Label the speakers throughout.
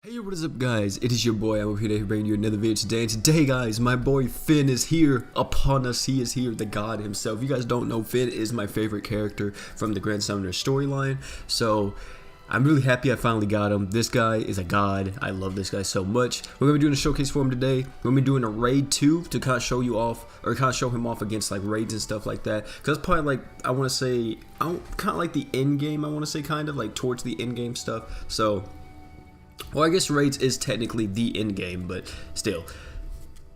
Speaker 1: Hey, what is up guys? It is your boy Awoken Fen bringing you another video today, and today guys, my boy Fen is here upon us. He is here, the god himself. You guys don't know, Fen is my favorite character from the Grand Summoner storyline, so I'm really happy I finally got him. This guy is a god. I love this guy so much. We're gonna be doing a showcase for him today. We're gonna be doing a raid 2 to kind of show you off, or kind of show him off against like raids and stuff like that. Cause that's probably like, I want to say, kind of like the end game. I want to say kind of like towards the end game stuff. So. Well, I guess raids is technically the end game, but still.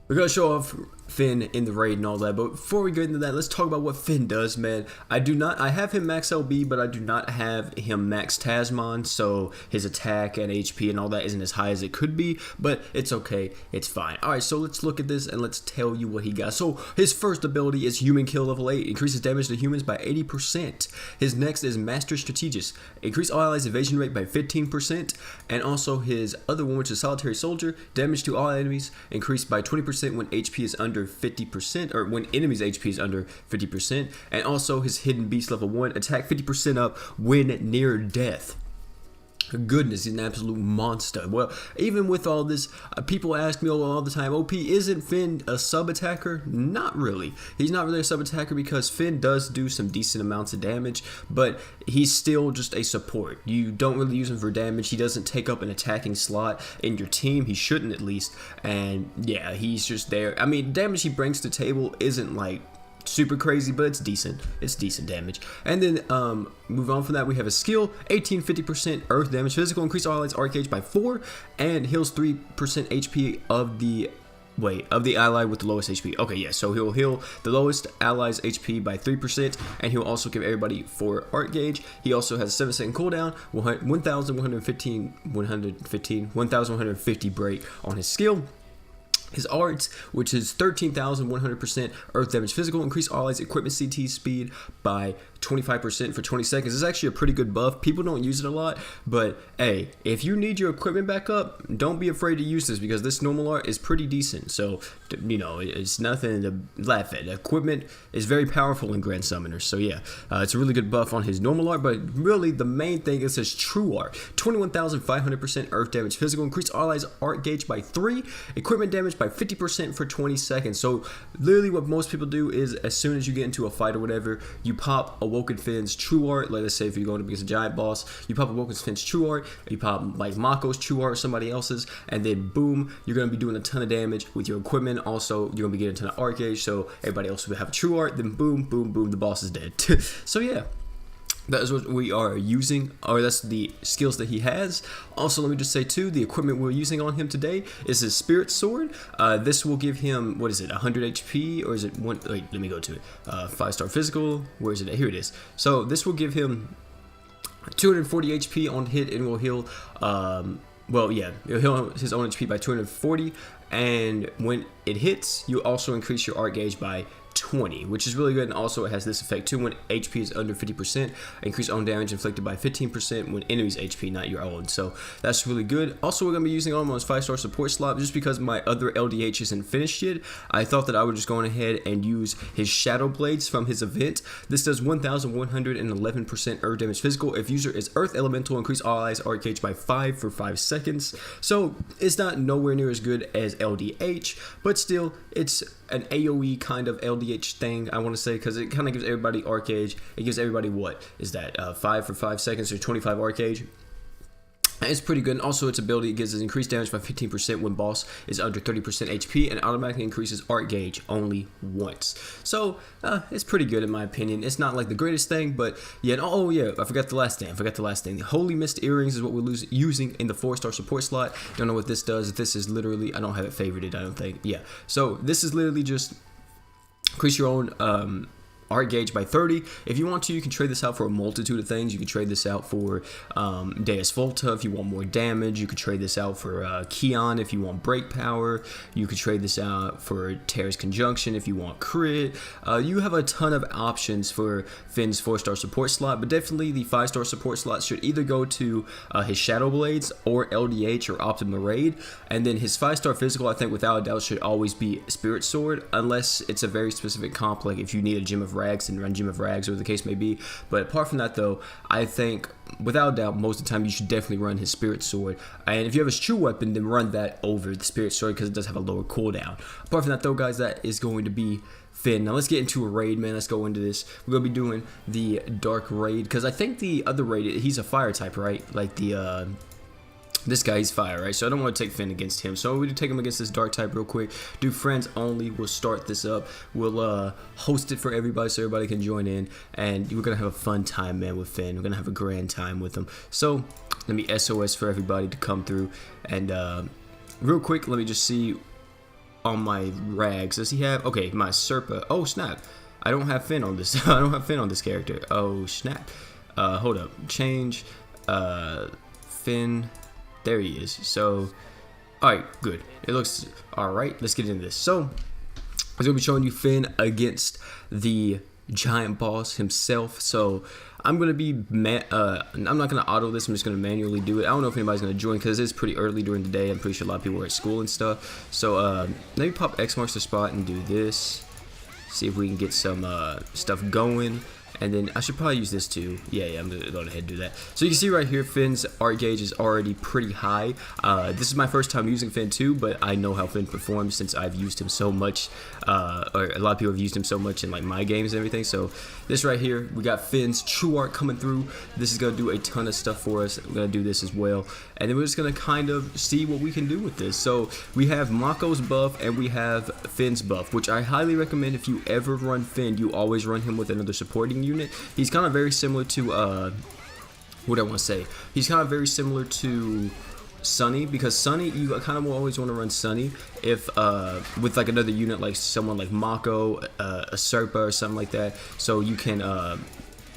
Speaker 1: We're going to show off Fen in the raid and all that, but before we get into that, let's talk about what Fen does, man. I have him max LB, but I do not have him max Tasmon, so his attack and HP and all that isn't as high as it could be, but it's okay, it's fine. Alright, so let's look at this and let's tell you what he got. So, his first ability is Human Kill level 8, increases damage to humans by 80%. His next is Master Strategist, increase all allies evasion rate by 15%, and also his other one, which is Solitary Soldier, damage to all enemies increased by 20% when HP is under 50%, or when enemies HP is under 50%, and also his Hidden Beast level 1, attack 50% up when near death. Goodness, he's an absolute monster. Well, even with all this, people ask me all the time, OP, isn't Fen a sub-attacker? Not really. He's not really a sub-attacker because Fen does do some decent amounts of damage, but he's still just a support. You don't really use him for damage. He doesn't take up an attacking slot in your team. He shouldn't, at least. And yeah, he's just there. I mean, damage he brings to table isn't like super crazy, but it's decent. It's decent damage. And then move on from that, we have a skill 50% earth damage, physical, increase all allies arc gauge by 4, and heals 3% HP of the ally with the lowest HP. Okay, yeah, so he'll heal the lowest allies HP by 3%, and he'll also give everybody 4 arc gauge. He also has a 7-second cooldown, 1150 break on his skill. His arts, which is 13,100% earth damage physical, increase all allies equipment CT speed by 25% for 20 seconds. This is actually a pretty good buff. People don't use it a lot, but hey, if you need your equipment back up, don't be afraid to use this because this normal art is pretty decent. So, you know, it's nothing to laugh at. Equipment is very powerful in Grand Summoner. So yeah, it's a really good buff on his normal art, but really the main thing is his true art. 21,500% earth damage physical, increase all allies art gauge by 3, equipment damage by 50% for 20 seconds. So literally what most people do is as soon as you get into a fight or whatever, you pop Awoken Fen's true art. Like, let's say if you're going to be a giant boss, you pop Awoken Fen's true art, you pop like Mako's true art or somebody else's, and then boom, you're going to be doing a ton of damage with your equipment. Also, you're going to be getting a ton of arc gauge, so everybody else will have a true art, then boom, boom, boom, the boss is dead. So yeah. That is what we are using, or that's the skills that he has. Also, let me just say too, the equipment we're using on him today is his Spirit Sword. This will give him, what is it, 100 HP, or is it one? Wait, let me go to it. 5-star physical. Where is it? Here it is. So this will give him 240 HP on hit, and will heal. Well, yeah, it'll heal his own HP by 240, and when it hits, you also increase your art gauge by 20, which is really good. And also it has this effect too: when HP is under 50%, increase own damage inflicted by 15% when enemies HP, not your own. So that's really good. Also, we're gonna be using almost 5-star support slot just because my other LDH isn't finished yet. I thought that I would just go on ahead and use his Shadow Blades from his event. This does 1,111% earth damage physical. If user is earth elemental, increase all allies arc gauge by 5 for 5 seconds. So it's not nowhere near as good as LDH, but still it's an AoE kind of LDH thing, I want to say, because it kind of gives everybody arc gauge. It gives everybody, what is that, 5 for 5 seconds or 25 arc gauge. It's pretty good. And also its ability, it gives us increased damage by 15% when boss is under 30% HP, and automatically increases art gauge only once. So it's pretty good in my opinion. It's not like the greatest thing, but yeah. Oh yeah, I forgot the last thing. The Holy Mist earrings is what we're using in the 4-star support slot. Don't know what this does. This is literally, I don't have it favorited, I don't think. Yeah, so this is literally just increase your own art gauge by 30. If you want to, you can trade this out for a multitude of things. You can trade this out for Deus Volta if you want more damage. You could trade this out for Keon if you want break power. You could trade this out for Terra's Conjunction if you want crit. You have a ton of options for Fen's 4-star support slot, but definitely the 5-star support slot should either go to his Shadow Blades or LDH or Optima Raid, and then his 5-star physical, I think without a doubt, should always be Spirit Sword, unless it's a very specific comp, like if you need a Gem of rags and run gym of rags, or the case may be. But apart from that, though, I think without doubt, most of the time you should definitely run his spirit sword. And if you have his true weapon, then run that over the spirit sword because it does have a lower cooldown. Apart from that, though, guys, that is going to be Fen. Now let's get into a raid, man. Let's go into this. We're gonna be doing the dark raid because I think the other raid, he's a fire type, right? Like the this guy, he's fire, right? So I don't want to take Fen against him. So we do take him against this dark type real quick. Do friends only. We'll start this up. We'll host it for everybody so everybody can join in. And we're going to have a fun time, man, with Fen. We're going to have a grand time with him. So let me SOS for everybody to come through. And real quick, let me just see on my rags. Does he have... Okay, my Serpa. Oh, snap. I don't have Fen on this. I don't have Fen on this character. Oh, snap. Hold up. Change. Fen... There he is. So, alright, good. It looks alright. Let's get into this. So, I'm going to be showing you Fen against the giant boss himself. So, I'm going to be, I'm not going to auto this. I'm just going to manually do it. I don't know if anybody's going to join because it's pretty early during the day. I'm pretty sure a lot of people are at school and stuff. So, let me pop X marks the spot and do this. See if we can get some stuff going. And then I should probably use this too. Yeah, I'm going to go ahead and do that. So you can see right here, Fen's art gauge is already pretty high. This is my first time using Fen too, but I know how Fen performs since I've used him so much. Or a lot of people have used him so much in like my games and everything. So this right here, we got Fen's true art coming through. This is going to do a ton of stuff for us. We're going to do this as well. And then we're just going to kind of see what we can do with this. So we have Mako's buff and we have Fen's buff, which I highly recommend if you ever run Fen, you always run him with another supporting unit. He's kind of very similar to what I want to say. He's kind of very similar to Sunny, because Sunny, you kind of will always want to run Sunny if with like another unit, like someone like Mako, a Serpa or something like that, so you can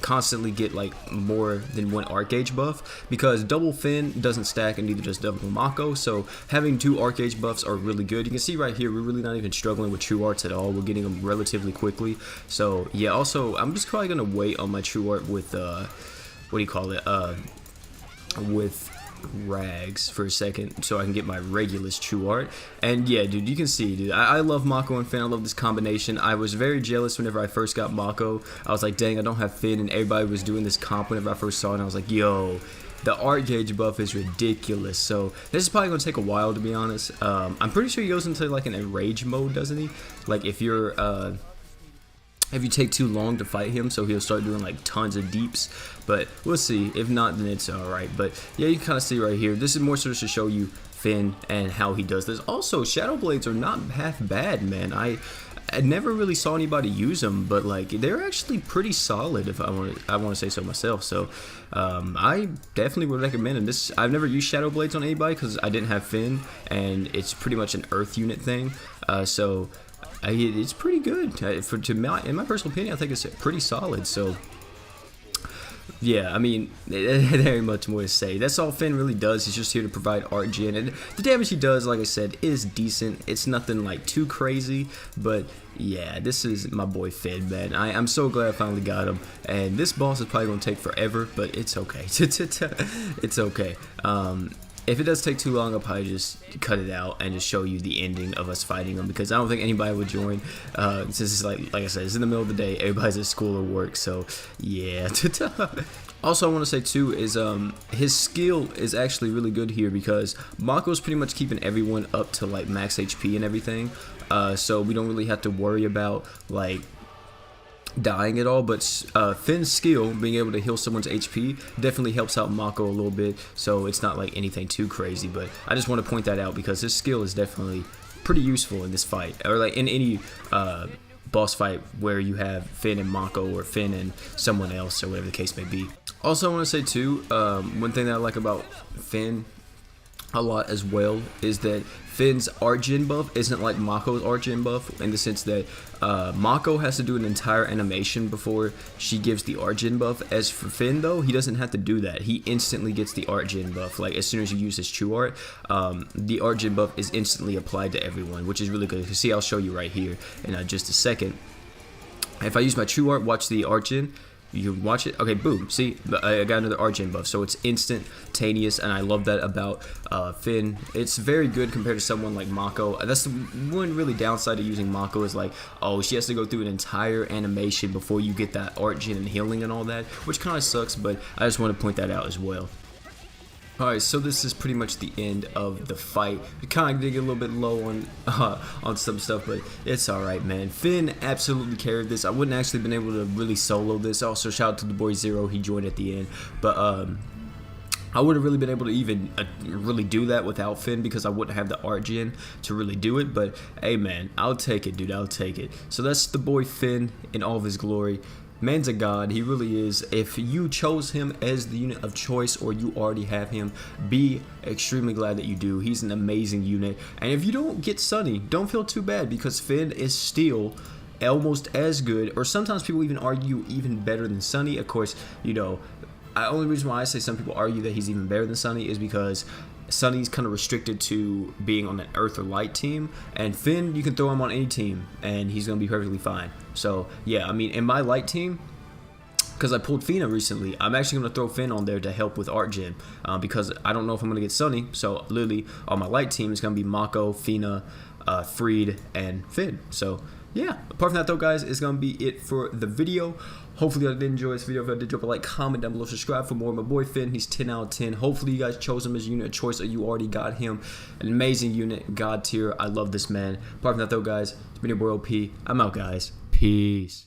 Speaker 1: constantly get like more than one art gauge buff, because double Fen doesn't stack and neither does double Mako. So having two art gauge buffs are really good. You can see right here we're really not even struggling with true arts at all. We're getting them relatively quickly. So yeah, also I'm just probably gonna wait on my true art with what do you call it, with rags for a second so I can get my Regulus true art. And yeah, dude, you can see, dude, I love Mako and Fen. I love this combination. I was very jealous whenever I first got Mako. I was like, dang, I don't have Fen, and everybody was doing this comp whenever I first saw it, and I was like, yo, the art gauge buff is ridiculous. So this is probably gonna take a while, to be honest. I'm pretty sure he goes into like an enrage mode, doesn't he? Like if you're if you take too long to fight him, so he'll start doing like tons of deeps. But we'll see. If not, then it's alright. But yeah, you can kind of see right here. This is more so just to show you Fen and how he does this. Also, Shadow Blades are not half bad, man. I never really saw anybody use them, but like they're actually pretty solid, if I want to say so myself. So I definitely would recommend them. This, I've never used Shadow Blades on anybody because I didn't have Fen, and it's pretty much an Earth unit thing. So it's pretty good. In my personal opinion, I think it's pretty solid. So yeah, I mean, there ain't much more to say. That's all Fen really does. He's just here to provide art gen, and the damage he does, like I said, is decent. It's nothing like too crazy, but yeah, this is my boy Fen, man. I'm so glad I finally got him, and this boss is probably gonna take forever, but it's okay. It's okay. If it does take too long, I'll probably just cut it out and just show you the ending of us fighting them, because I don't think anybody would join, since it's like I said, it's in the middle of the day, everybody's at school or work, so yeah. Also, I want to say too is his skill is actually really good here, because Mako's pretty much keeping everyone up to like max HP and everything, so we don't really have to worry about like dying at all. But Fen's skill, being able to heal someone's HP, definitely helps out Mako a little bit, so it's not like anything too crazy. But I just want to point that out because his skill is definitely pretty useful in this fight, or like in any boss fight where you have Fen and Mako, or Fen and someone else, or whatever the case may be. Also, I want to say too, one thing that I like about Fen a lot as well is that Fen's art gen buff isn't like Mako's art gen buff, in the sense that Mako has to do an entire animation before she gives the art gen buff. As for Fen though, he doesn't have to do that. He instantly gets the art gen buff. Like as soon as you use his true art, the art gen buff is instantly applied to everyone, which is really good. You see, I'll show you right here in just a second. If I use my true art, watch the art gen. You can watch it. Okay, boom. See, I got another art gen buff, so it's instantaneous, and I love that about Fen. It's very good compared to someone like Mako. That's the one really downside of using Mako is like, oh, she has to go through an entire animation before you get that art gen and healing and all that, which kind of sucks, but I just want to point that out as well. Alright, so this is pretty much the end of the fight. We kind of did get a little bit low on some stuff, but it's alright, man. Fen absolutely carried this. I wouldn't actually been able to really solo this. Also, shout out to the boy Zero. He joined at the end. But, I wouldn't really been able to even really do that without Fen because I wouldn't have the art gen to really do it. But, hey, man, I'll take it, dude. I'll take it. So that's the boy Fen in all of his glory. Man's a god, he really is. If you chose him as the unit of choice or you already have him, be extremely glad that you do. He's an amazing unit. And if you don't get Sunny, don't feel too bad because Fen is still almost as good, or sometimes people even argue even better than Sunny. Of course, you know, the only reason why I say some people argue that he's even better than Sunny is because Sunny's kind of restricted to being on an Earth or Light team, and Fen, you can throw him on any team, and he's going to be perfectly fine. So, yeah, I mean, in my Light team, because I pulled Fina recently, I'm actually going to throw Fen on there to help with Art Gen, because I don't know if I'm going to get Sunny, so literally on my Light team, it's going to be Mako, Fina, Freed, and Fen. So, yeah, apart from that though, guys, it's going to be it for the video. Hopefully you guys did enjoy this video. If you did, drop a like, comment down below, subscribe for more. My boy Fen, he's 10 out of 10. Hopefully you guys chose him as a unit of choice or you already got him. An amazing unit, god tier. I love this man. Apart from that though, guys, it's been your boy OP. I'm out, guys. Peace.